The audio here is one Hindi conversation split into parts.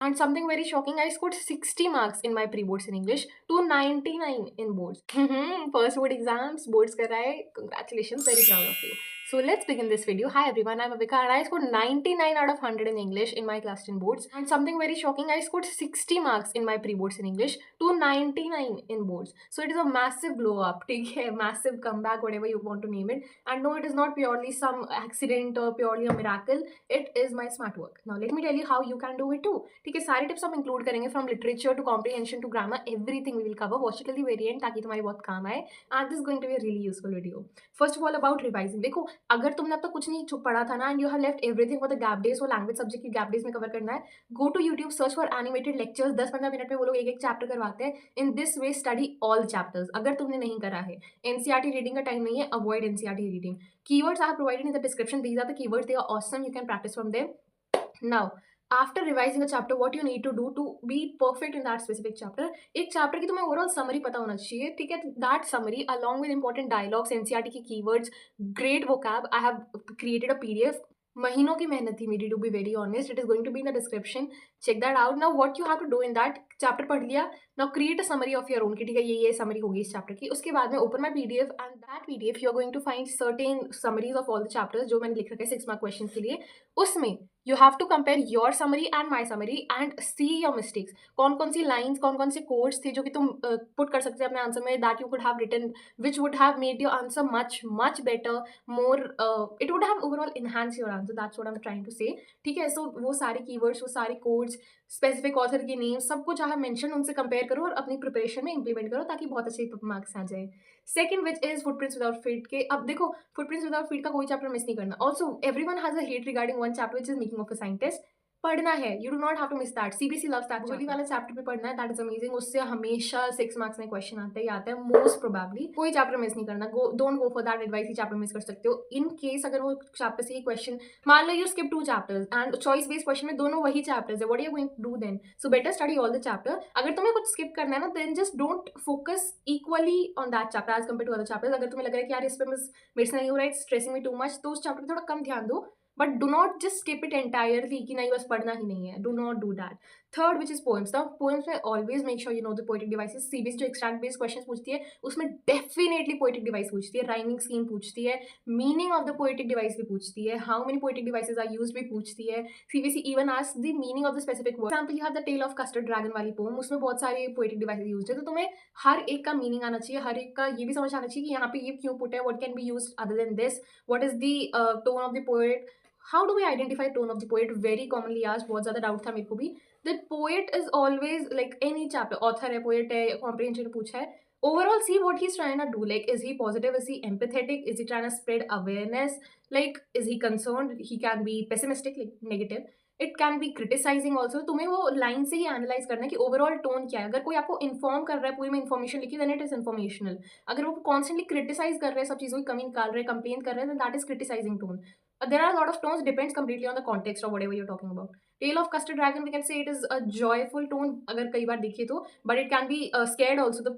And something very shocking, I scored 60 marks in my pre-boards in English to 99 in boards. First board exams, boards kar raha hai. Congratulations, very proud of you. So let's begin this video. Hi everyone, I'm Avika and I scored 99 out of 100 in English in my class 10 boards. And something very shocking, I scored 60 marks in my pre-boards in English to 99 in boards. So it is a massive glow up, take a massive comeback, whatever you want to name it. And no, it is not purely some accident or purely a miracle. It is my smart work. Now let me tell you how you can do it too. ठीक है, सारे टिप्स हम इंक्लूड करेंगे from literature to comprehension to grammar, everything we will cover. Watch it till the very end ताकि तुम्हारी बहुत काम आए. And this going to be a really useful video. First of all about revising. देखो, अगर तुमने अब तक कुछ नहीं पढ़ा था ना and you have left everything for the gap days, वो लैंग्वेज सब्जेक्ट की गैप डेज में कवर करना है, go to YouTube, search for animated lectures. 10-15 minute में वो लोग एक एक चैप्टर करवाते हैं. In this way study all chapters. अगर तुमने नहीं करा है, एनसीईआरटी रीडिंग का टाइम नहीं है, avoid NCERT reading. Keywords I have provided in the description. These are the keywords, they are awesome, you can practise from them. Now, after revising a chapter, what you need to do to be perfect in that specific chapter, एक चैप्टर की तुम्हें ओवरऑल समरी पता होना चाहिए. ठीक है, that summary along with important dialogues, NCERT की keywords, great vocab. I have created a PDF. महीनों की मेहनत थी मेरी, to be very honest. It is going to be in the description. Check that out. Now what you have to do in that, chapter पढ़ लिया, now create a summary of your own की. ठीक है, ये समरी होगी इस चैप्टर की. उसके बाद में open my PDF and that PDF you are going to find certain summaries of all the chapters जो मैंने लिख रखे हैं 6 मार्क क्वेश्चन के लिए. उसमें you have to compare your summary and my summary and see your mistakes. कौन कौन सी लाइन्स, कौन कौन से कोड्स थे जो कि तुम पुट कर सकते थे अपने आंसर में, that you could have written, which would have made your answer much much better, more, it would have overall enhance your answer. That's what I am trying to say. ठीक है, सो वो सारे कीवर्ड्स, वो सारे कोड्स, स्पेसिफिक ऑथर के नेम, सब कुछ आई मेंशन, उनसे कंपेयर करो और अपनी प्रिपरेशन में इंप्लीमेंट करो ताकि बहुत अच्छे मार्क्स आ जाए. Second which is footprints without feet के. अब देखो, फुटप्रिंट्स विदाउट फीट का कोई चैप्टर मिस नहीं करना. Also everyone has a hate regarding one chapter which is making of a scientist. पढ़ना है, you do not have to miss that. CBSE loves that. गोली वाला चैप्टर भी पढ़ना है, दैट इज अमेजिंग. उससे हमेशा 6 मार्क्स में क्वेश्चन आता ही आता है मोस्ट प्रोबेबली. कोई चैप्टर मिस नहीं करना. Don't go for that advice he chapter miss कर सकते हो. इन केस अगर वो चैप्टर से ही क्वेश्चन, मान लो you skip 2 chapters and choice based question में दोनों वही चैप्टर्स है, what are you going to do then? So better study all the chapter. अगर तुम्हें कुछ स्किप करना है ना, then just don't focus equally on that chapter as compare to other chapters. अगर तुम्हें लग रहा है कि यार इस पर मेरे से नहीं हो रहा है, स्ट्रेसिंग मी टू मच, तो उस चैप्टर पर थोड़ा कम ध्यान दो. But do not just skip it entirely कि नहीं बस पढ़ना ही नहीं है. Do not do that. Third which is poems. Now poems में always make sure you know the poetic devices. CBSE जो एक्सट्रैक्ट बेस्ड क्वेश्चन पूछती है उसमें डेफिनेटली पोएटिक डिवाइस पूछती है, राइमिंग स्कीम पूछती है, meaning of the poetic device भी पूछती है, how many poetic devices are used भी पूछती है. CBSE even asks the meaning of the specific word. Example you have the tale of custard dragon वाली पोएम, उसमें बहुत सारे पोएटिक डिवाइसेस यूज्ड है. तो तुम्हें हर एक का मीनिंग आना चाहिए, हर एक का ये भी समझ आना चाहिए कि यहाँ पे ये क्यों पुट है, what can be used other than this, what is the tone of the poet. How do we identify tone of the poet, very commonly asked. बहुत ज्यादा डाउट था मेरे को भी. The poet is always like any chapter, author है, पोएट है, कॉम्प्रिहेंशन पूछा है. Overall, see what he's trying to do. Like, is he positive? Is he empathetic? Is he trying to spread awareness? Like, is he concerned? He can be pessimistic, like negative. It can be criticising also. तुम्हें वो लाइन से ही एनालाइज करना है कि ओवरऑल टोन क्या है. अगर कोई आपको इन्फॉर्म कर रहा है, पूरी में इन्फॉर्मेशन लिखी, देन इट इज इन्फॉर्मेशनल. अगर वो कॉन्स्टेंटली क्रिटिसाइज कर रहे हैं, सब चीज़ों की कमी निकाल रहे हैं, कंप्लेन कर रहे हैं, that is criticising tone. There are lot of tones, depends completely on the context of whatever you are talking about. Tale of custard dragon we can say it is a joyful tone अगर कई बार देखिए तो, but it can be scared also. The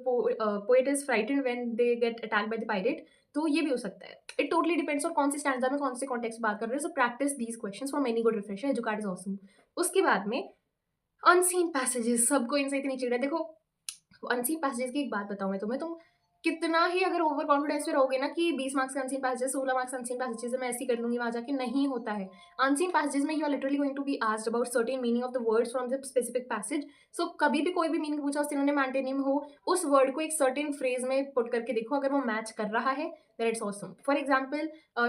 poet is frightened when they get attacked by the pirate. तो ये भी हो सकता है. इट टोटली डिपेंड्स ऑन कौन सी स्टैंडर्ड में कौन से कॉन्टेक्स्ट बात कर रहे हैं. So practice these questions for many good refresher. Educate is awesome. उसके बाद में अनसीन पैसेजेस. सबको इनसे इतनी चिड़ है. देखो, अनसीन पैसेजेस की एक बात बताऊं मैं तुम्हें, तुम कितना ही अगर ओवर कॉन्फिडेंस में रहोगे ना कि 20 मार्क्स के unseen passages, 16 marks unseen passages मैं ऐसी कर लूंगी, वहां जाके नहीं होता है. अनसीन पैसेजेस में you are literally going to be asked about certain meaning of the words from the specific passage. So कभी भी कोई भी मीनिंग पूछा, सिनोनिम एंटोनिम हो, उस वर्ड को एक सर्टेन फ्रेज में पुट करके देखो. अगर वो मैच कर रहा है, then it's awesome. For example,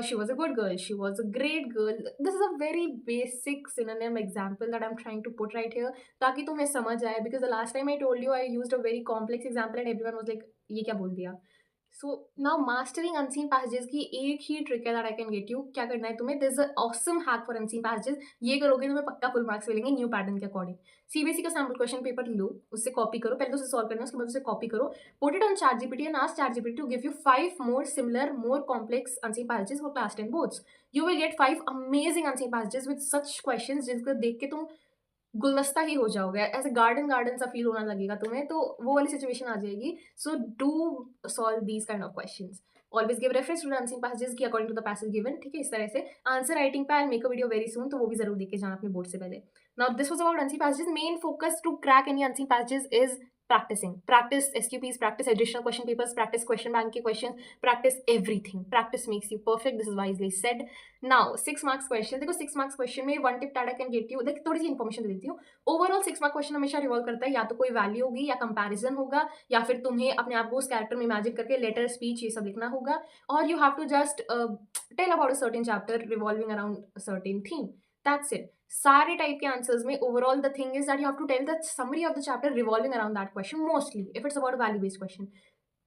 she was a good girl, she was a great girl. This is a very basic synonym example that I'm trying to put right here ताकि तुम्हें समझ आए. Because the last time I told you I used a very complex example and everyone was like, ये क्या बोल दिया. So now mastering unseen passages की एक ही ट्रिक है that I can get you. क्या करना है तुम्हें, this is awesome hack for unseen passages. ये करोगे तुम्हें पक्का फुल मार्क्स मिलेंगे न्यू पैटर्न के अकॉर्डिंग. सीबीएसई का सैम्पल क्वेश्चन पेपर लो, उससे कॉपी करो. पहले तो उसे सॉल्व करना है, उसके बाद उसे कॉपी करो, put it on ChatGPT and ask ChatGPT to give you 5 more similar more complex unseen passages for class 10 boards. You will get 5 amazing unseen passages with such questions जिनको देख के तुम गुलदस्ता ही हो जाओगे, ऐसे गार्डन गार्डन सा फील होना लगेगा तुम्हें. तो वो वाली सिचुएशन आ जाएगी. So do solve these kind of questions. Always give reference to dancing passages की according to the passage given, ठीक है, इस तरह से। आंसर राइटिंग पे I make a video very soon, तो वो भी जरूर देख के जाना अपने बोर्ड से पहले। Now this was about unseen passages. Main focus to crack any unseen passages is practicing. Practice SQPs, practice additional question papers, practice question bank के questions, practice everything. Practice makes you perfect. This is wisely said. Now 6 marks question, देखो 6 marks question में one tip that I can get you, देख थोड़ी सी इन्फॉर्मेशन दे देती हूँ। ओवरऑल 6 मार्क क्वेश्चन हमेशा रिवॉल्व करता है या तो कोई वैल्यू होगी या कंपैरिजन होगा, या फिर तुम्हें अपने आप को उस कैरेक्टर में इमेजिन करके लेटर स्पीच ये सब लिखना होगा, और you have to just tell about a certain chapter revolving around a certain theme. That's it. सारे टाइप के आंसर्स में overall the thing is that you have to tell the summary of the chapter revolving around that question mostly if it's about value based question.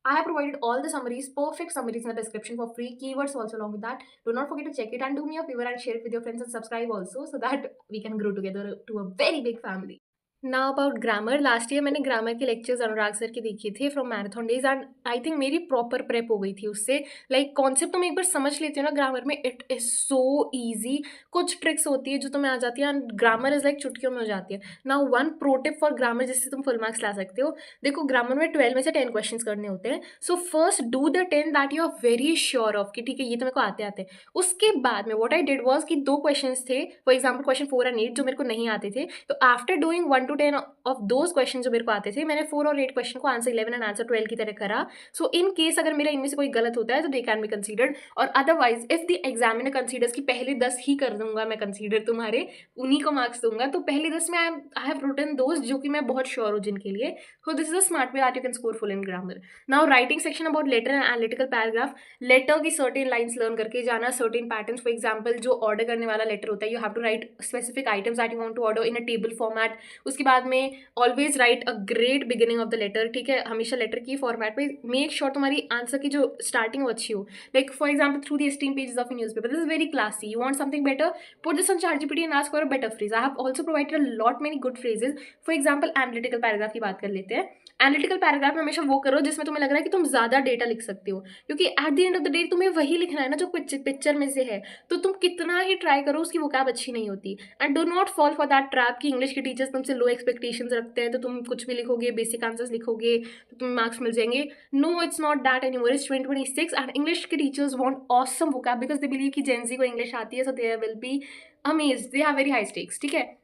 I have provided all the summaries, perfect summaries in the description for free, keywords also along with that. Do not forget to check it and do me a favor and share it with your friends and subscribe also so that we can grow together to a very big family. Now about grammar, last year मैंने ग्रामर के लेक्चर्स अनुराग सर के देखे थे from marathon days, and I think मेरी प्रॉपर प्रेप हो गई थी उससे। लाइक कॉन्सेप्ट तो मैं एक बार समझ लेती हूँ ना ग्रामर में, इट इज़ सो ईजी। कुछ ट्रिक्स होती है जो तुम्हें आ जाती है, एंड ग्रामर इज लाइक चुटकियों में हो जाती है। Now one pro tip for grammar जिससे तुम फुल मार्क्स ला सकते हो। देखो ग्रामर में 12 में से 10 क्वेश्चन करने होते हैं, so first do the 10 that you are very sure of कि ठीक है ये तो मेरे को आते आते हैं। उसके बाद में वॉट आई डिड वॉज कि 2 क्वेश्चन थे, फॉर एग्जाम्पल क्वेश्चन 4 एंड 8 जो मेरे को नहीं आते थे, तो after doing 1 to 10 of those question जो मेरे को आते थे, मैंने 4 और 8 क्वेश्चन को आंसर 11 एंड आंसर 12 की तरह करा। सो इन केस अगर मेरा इनमें से कोई गलत होता है तो दे कैन बी कंसीडर्ड, और otherwise if the examiner considers कि पहले 10 ही कर दूंगा मैं कंसीडर, तुम्हारे उन्हीं को मार्क्स दूंगा, तो पहले 10 में आई हैव रिटन दोज जो कि मैं बहुत श्योर हूँ जिनके लिए। So this is a smart way that you can score full in grammar. Now writing section about letter and analytical paragraph. Letter की सर्टेन लाइन्स लर्न करके जाना, सर्टेन पैटर्न्स, फॉर एग्जाम्पल जो ऑर्डर करने वाला लेटर होता है, you have to write specific items that you want to order in a table format. उसके बाद में always write a great beginning of the letter, ठीक है, हमेशा लेटर की फॉर्मेट में मेक श्योर तुम्हारी आंसर की जो स्टार्टिंग वो अच्छी हो। Like for example through the 16 pages of news paper, this is very classy, you want something better, put this on ChatGPT and ask for a better phrase. I have also provided a lot many good phrases. For example analytical paragraph की बात कर लेते हैं। एनालिटिकल पैराग्राफ में हमेशा वो करो जिसमें तुम्हें लग रहा है कि तुम ज्यादा डेटा लिख सकते हो, क्योंकि at the end of the day तुम्हें वही लिखना है ना जो पिक्चर में से है, तो तुम कितना ही ट्राई करो उसकी वोकैब अच्छी नहीं होती। And do not fall for that trap कि इंग्लिश के टीचर्स तुमसे लो एक्सपेक्टेशंस रखते हैं, तो तुम कुछ भी लिखोगे, बेसिक आंसर्स लिखोगे तो तुम्हें मार्क्स मिल जाएंगे। No, it's not that anymore, it's 2026 and English के teachers want awesome vocab because they believe कि जेंजी को इंग्लिश आती है, so they will be amazed, they have very high stakes, ठीक है।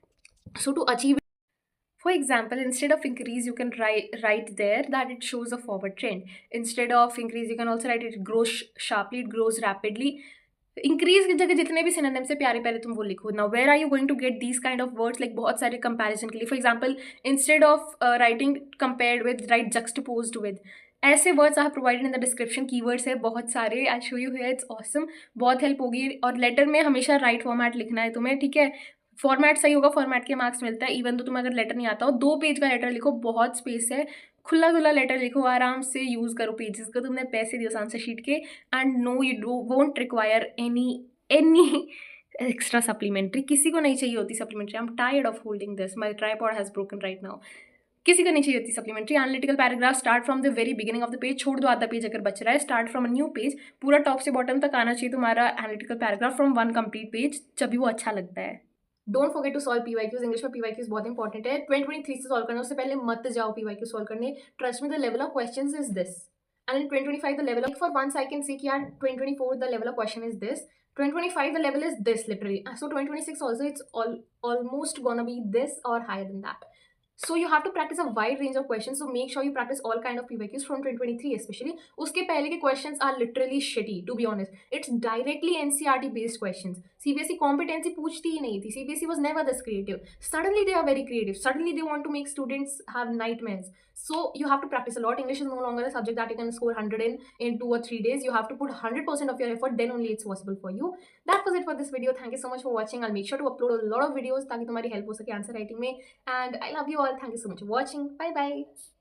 So to achieve, for example, instead of increase, you can write there that it shows a forward trend. Instead of increase, you can also write it grows sharply, it grows rapidly. Increase की जगह जितने भी सिनोनिम से प्यारे प्यारे तुम वो लिखो। Now where are you going to get these kind of words, like बहुत सारे कंपैरिजन के लिए, for example instead of writing compared with, right juxtaposed with. ऐसे words I have provided in the description, keywords है बहुत सारे, I show you here, it's awesome, बहुत हेल्प होगी। और लेटर में हमेशा राइट फॉर्मेट लिखना है तुम्हें, ठीक है, फॉर्मेट सही होगा, फॉर्मेट के मार्क्स मिलता है। इवन तो तुम्हें अगर लेटर नहीं आता हो, 2 पेज का लेटर लिखो, बहुत स्पेस है, खुला खुला लेटर लिखो, आराम से यूज़ करो पेजेस को, तुमने पैसे दिए उस आंसर शीट के। And no, you do won't require any extra supplementary, किसी को नहीं चाहिए होती supplementary. I am tired of holding this, my tripod has broken right now. किसी को नहीं चाहिए होती supplementary. Analytical paragraph start from the very beginning of the page, छोड़ दो आधा पेज अगर बच रहा है, start from a new page, पूरा टॉप से बॉटम तक आना चाहिए तुम्हारा analytical paragraph from 1 complete page, जब भी वो अच्छा लगता है। Don't forget to solve PYQs, English में पीवाईक्यूज बहुत इंपॉर्टेंट है। 2023 से सॉल्व करना, उससे पहले मत जाओ पीवाईक्यू सॉल्व करने। Trust me, the level of questions is this, and in 2025 the level, for once I can see कि यार 2024 the level of question is this, 2025 the level is this literally, so 2026 also it's almost gonna be this or higher than that. So you have to practice a wide range of questions, so make sure you practice all kind of PYQs from 2023 especially. उसके पहले के questions are literally shitty, to be honest. It's directly NCERT based questions. CBSE competency पूछती ही नहीं थी, CBSE was never this creative. Suddenly they are very creative, suddenly they want to make students have nightmares. So you have to practice a lot. English is no longer a subject that you can score 100 in 2 or 3 days. You have to put 100% of your effort, then only it's possible for you. That was it for this video. Thank you so much for watching. I'll make sure to upload a lot of videos ताकि तुम्हारी help हो सके आंसर राइटिंग में. And I love you all. Thank you so much for watching. Bye bye.